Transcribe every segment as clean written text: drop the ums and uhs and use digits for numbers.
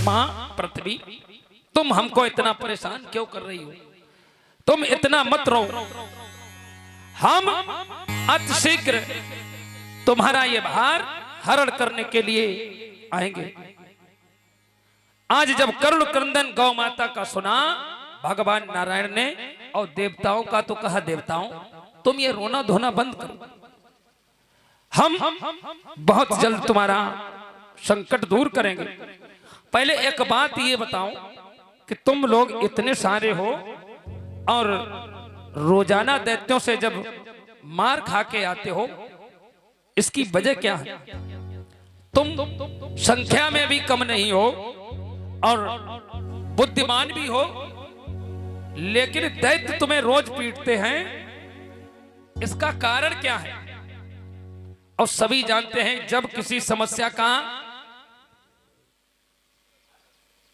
मां पृथ्वी, तुम हमको इतना परेशान क्यों कर रही हो? तुम इतना मत रो, हम अतिशीघ्र तुम्हारा ये भार हरण करने के लिए आएंगे। आज जब करुण क्रंदन गौ माता का सुना भगवान नारायण ने और देवताओं का तो कहा, देवताओं तुम ये रोना धोना बंद करो, हम बहुत जल्द तुम्हारा संकट दूर करेंगे। पहले एक बात ये बताओ कि तुम लोग इतने सारे हो और रोजाना दैत्यों से जब मार खा के आते हो, इसकी वजह क्या है? तुम संख्या में भी कम नहीं हो और बुद्धिमान भी हो, लेकिन दैत्य तुम्हें रोज पीटते हैं, इसका कारण क्या है? और सभी जानते हैं जब किसी समस्या का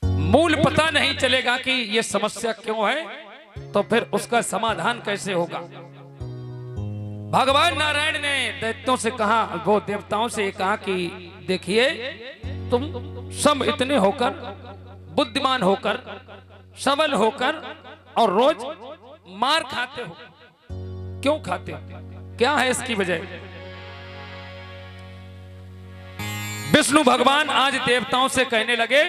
मूल पता नहीं चलेगा कि यह समस्या क्यों है, तो फिर उसका समाधान कैसे होगा? भगवान नारायण ने दैत्यों से कहा, वो देवताओं से कहा कि देखिए तुम सब इतने होकर, बुद्धिमान होकर, सबल होकर और रोज मार खाते हो, क्यों खाते हो? क्या है इसकी वजह? विष्णु भगवान आज देवताओं से कहने लगे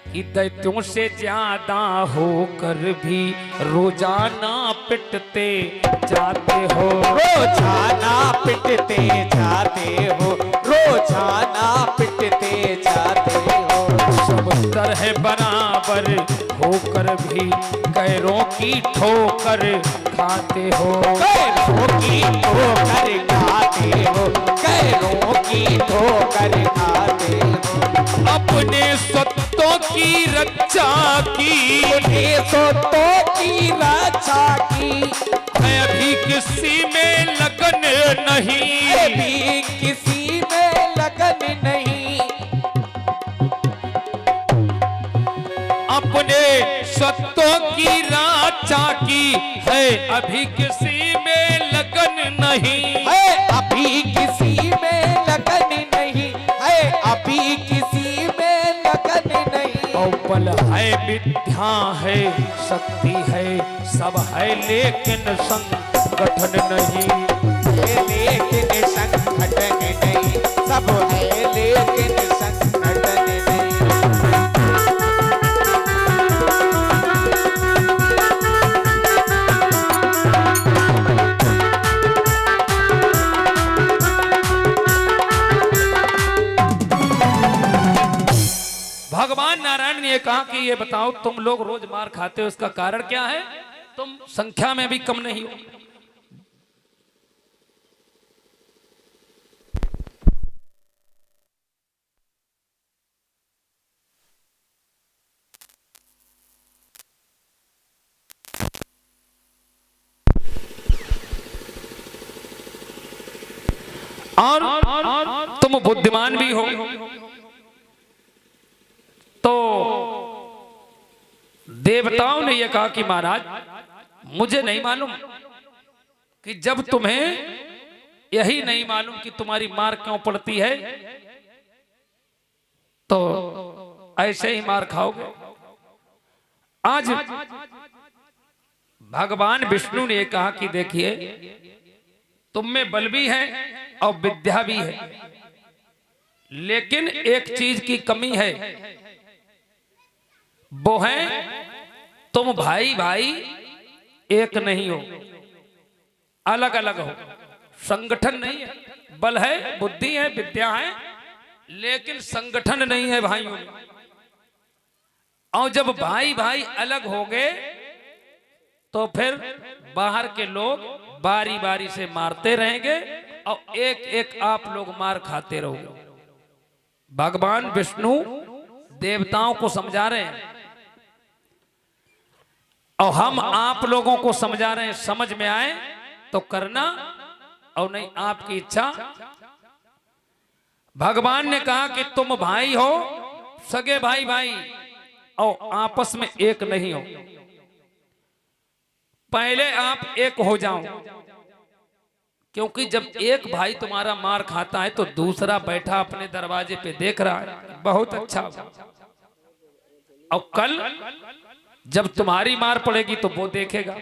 कि दैत्यों से ज्यादा होकर भी रोजाना पिटते जाते हो, रोजाना पिटते जाते हो, रोजाना पिटते जाते हो। सब तरह बराबर होकर भी गैरों की ठोकर खाते हो, गैरों की ठोकर खाते हो, गैरों की ठोकर खाते हो। अपने सत्तों की रक्षा की, अपने सत्तों की रक्षा की, मैं अभी किसी में लगन नहीं, अभी किसी में लगन नहीं। अपने सत्तों की रक्षा की है, अभी किसी में लगन नहीं है, अभी किसी में लगन नहीं है, अभी किसी में लगन नहीं। और बल है, विद्या है, शक्ति है, सब है लेकिन संगठन नहीं, लेकिन संगठन नहीं, सब है लेकिन संगठन नहीं। भगवान नारायण ने कहा कि ये बताओ तुम लोग रोज मार खाते हो, इसका कारण क्या है? तुम संख्या में भी कम नहीं हो। और तुम बुद्धिमान भी हो, तो देवताओं ने यह कहा कि महाराज मुझे नहीं मालूम कि जब तुम्हें यही नहीं मालूम कि तुम्हारी मार क्यों पड़ती है, तो ऐसे ही मार खाओगे। आज भगवान विष्णु ने कहा कि देखिए तुम में बल भी है और विद्या भी है, लेकिन एक चीज की कमी है, वो है तुम भाई भाई एक नहीं हो, अलग अलग हो, संगठन नहीं है। बल है, बुद्धि है, विद्या है, लेकिन संगठन नहीं है भाइयों में। और जब भाई भाई अलग हो गए तो फिर बाहर के लोग बारी बारी से मारते रहेंगे और एक एक आप लोग मार खाते रहोगे। भगवान विष्णु देवताओं को समझा रहे हैं और हम आप लोगों को समझा रहे हैं, समझ में आए तो करना और नहीं आपकी इच्छा। भगवान ने कहा कि तुम भाई हो, सगे भाई भाई, और आपस में एक नहीं हो। पहले आप एक हो जाओ, क्योंकि जब एक भाई तुम्हारा मार खाता है तो दूसरा बैठा अपने दरवाजे पे देख रहा है, बहुत अच्छा। और कल जब तुम्हारी मार पड़ेगी तो वो देखेगा।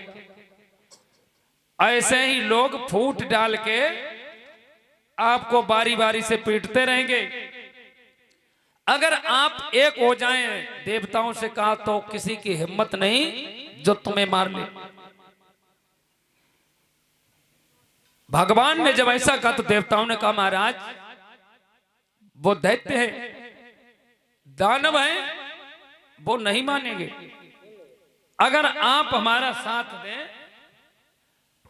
ऐसे ही लोग फूट डाल के आपको बारी बारी से पीटते रहेंगे। अगर आप एक हो जाएं, देवताओं से कहा, तो किसी की हिम्मत नहीं जो तुम्हें मार ले। भगवान ने जब ऐसा कहा तो देवताओं ने कहा, महाराज वो दैत्य है, दानव है, वो नहीं मानेंगे। अगर आप हमारा साथ दें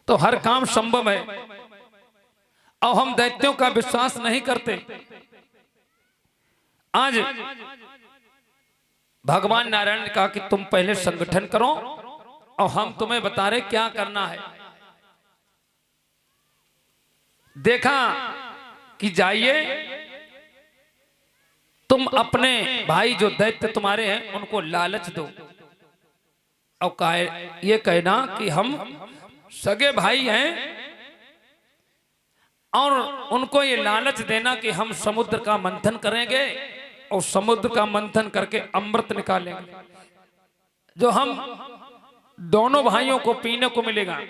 तो हर काम संभव है, और हम दैत्यों का विश्वास नहीं करते। आज भगवान नारायण ने कहा कि तुम पहले संगठन करो और हम तुम्हें बता रहे क्या करना है। देखा कि जाइए तुम अपने भाई जो दैत्य तुम्हारे हैं उनको लालच दो, और ये कहना कि हम सगे भाई हैं, और उनको ये लालच देना कि हम समुद्र का मंथन करेंगे और समुद्र का मंथन करके अमृत निकालेंगे, जो हम दोनों भाइयों को पीने को मिलेगा।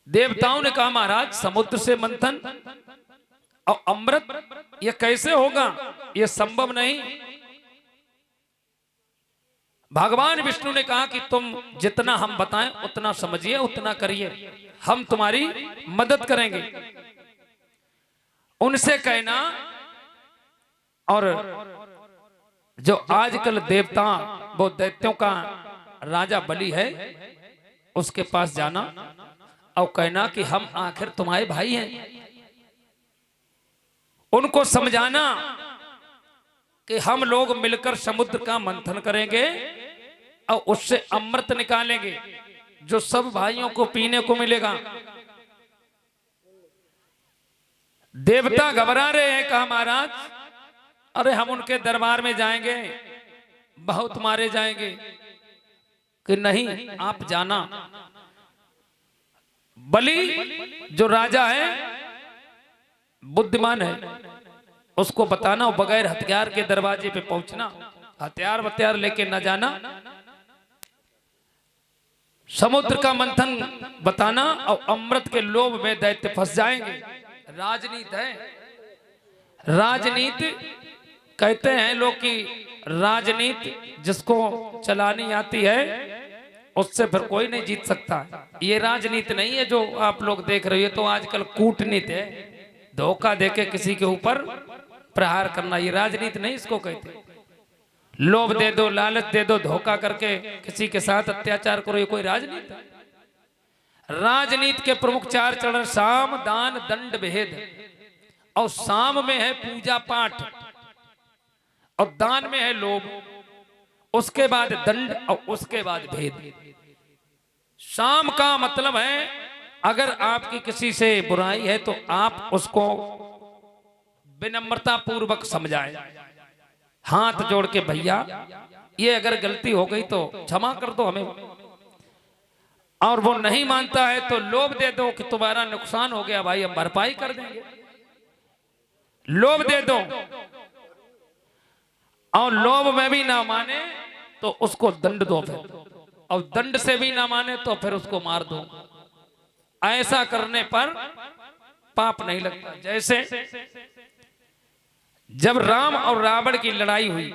देवताओं ने कहा, महाराज समुद्र से मंथन और अमृत ये कैसे होगा, ये संभव नहीं। भगवान विष्णु ने कहा कि तुम जितना हम बताएं उतना समझिए, उतना करिए, हम तुम्हारी मदद करेंगे। उनसे कहना, और जो आजकल देवता वो दैत्यों का राजा बलि है उसके पास जाना और कहना कि हम आखिर तुम्हारे भाई हैं। उनको समझाना कि हम लोग मिलकर समुद्र का मंथन करेंगे और उससे अमृत निकालेंगे, जो सब भाइयों को पीने को मिलेगा। देवता घबरा रहे हैं, कहा महाराज अरे हम उनके दरबार में जाएंगे, बहुत मारे जाएंगे। कि नहीं, आप जाना। बलि जो राजा है बुद्धिमान है, उसको बताना और बगैर हथियार के दरवाजे पे पहुंचना, हथियार वथियार लेके न जाना, समुद्र का मंथन बताना, और अमृत के लोभ में दैत्य फंस जाएंगे। राजनीति है, राजनीति कहते हैं लोग कि राजनीति जिसको चलानी आती है उससे फिर कोई नहीं जीत सकता। ये राजनीति नहीं है जो आप लोग देख रहे हो, तो आजकल कूटनीति है, धोखा देके किसी के ऊपर प्रहार करना, ये राजनीति नहीं इसको कहते। लोभ दे दो, लालच दे दो, धोखा करके किसी के साथ अत्याचार करो, ये कोई राजनीति? राजनीति के प्रमुख 4 चरण साम दान दंड भेद, और साम में है पूजा पाठ, और दान में है लोभ, उसके बाद दंड, और उसके बाद भेद। साम का मतलब है अगर आपकी किसी से बुराई है तो आप उसको विनम्रता पूर्वक समझाएं, हाथ जोड़ के, भैया ये अगर गलती हो गई तो क्षमा कर दो हमें। और वो नहीं मानता है तो लोभ दे दो कि तुम्हारा नुकसान हो गया भाई, हम भरपाई कर देंगे, लोभ दे दो। और लोभ में भी ना माने तो उसको दंड दो फिर, और दंड से भी ना माने तो फिर उसको मार दो। ऐसा करने पर पाप नहीं लगता। जैसे जब राम और रावण की लड़ाई हुई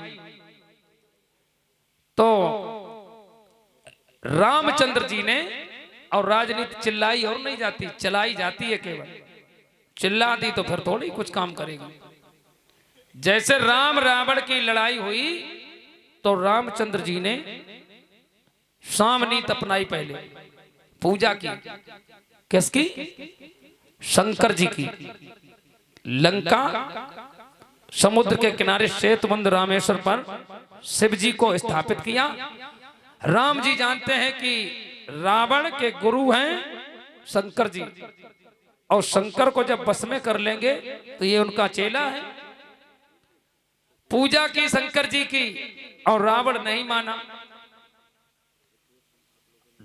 तो रामचंद्र जी ने, और राजनीति चिल्लाई और नहीं जाती, चलाई जाती है केवल, चिल्ला दी तो फिर थोड़ी कुछ काम करेगी। जैसे राम रावण की लड़ाई हुई तो रामचंद्र जी ने सामनीति अपनाई, पहले पूजा की, किसकी? शंकर जी की। लंका समुद्र के किनारे श्वेतबंध रामेश्वर पर शिव जी को स्थापित किया। राम जी जानते हैं कि रावण के गुरु हैं शंकर जी, और शंकर को जब बस में कर लेंगे तो ये उनका चेला है। पूजा की शंकर जी की, और रावण नहीं माना।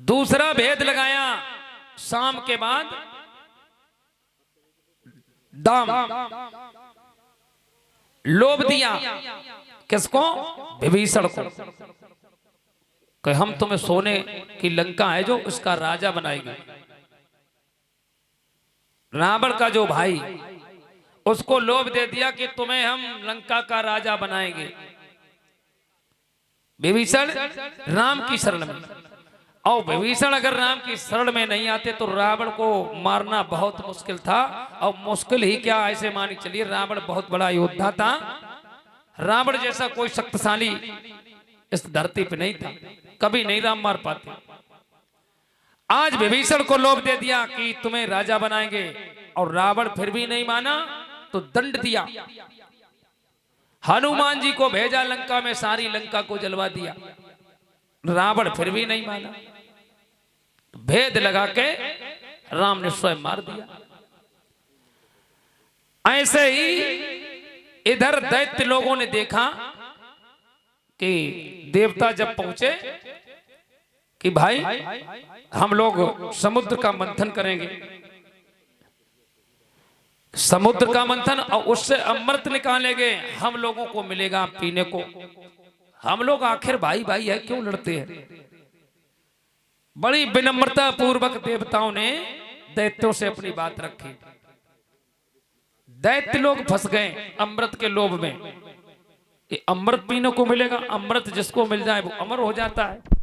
दूसरा भेद लगाया शाम के बाद, दाम। लोभ दिया किसको? विभीषण को, कि हम तुम्हें सोने की लंका है जो उसका राजा बनाएंगे। रावण का जो भाई, उसको लोभ दे दिया कि तुम्हें हम लंका का राजा बनाएंगे। विभीषण राम की शरण में, और विभीषण अगर राम की शरण में नहीं आते तो रावण को मारना बहुत मुश्किल था। और मुश्किल ही क्या, ऐसे मान के चलिए रावण बहुत बड़ा योद्धा था। रावण जैसा कोई शक्तिशाली इस धरती पे नहीं था, कभी नहीं राम मार पाते। आज विभीषण को लोभ दे दिया कि तुम्हें राजा बनाएंगे, और रावण फिर भी नहीं माना तो दंड दिया। हनुमान जी को भेजा लंका में, सारी लंका को जलवा दिया। रावण फिर भी नहीं माना, भेद लगा के राम ने स्वयं मार दिया। ऐसे ही इधर दैत्य लोगों ने देखा कि देवता जब पहुंचे कि भाई हम लोग समुद्र का मंथन करेंगे, समुद्र का मंथन, और उससे अमृत निकालेंगे, हम लोगों को मिलेगा पीने को। हम लोग आखिर भाई भाई है, क्यों लड़ते हैं? बड़ी विनम्रता पूर्वक देवताओं ने दैत्यों से अपनी बात रखी। दैत्य लोग फंस गए अमृत के लोभ में, कि अमृत पीने को मिलेगा, अमृत जिसको मिल जाए वो अमर हो जाता है।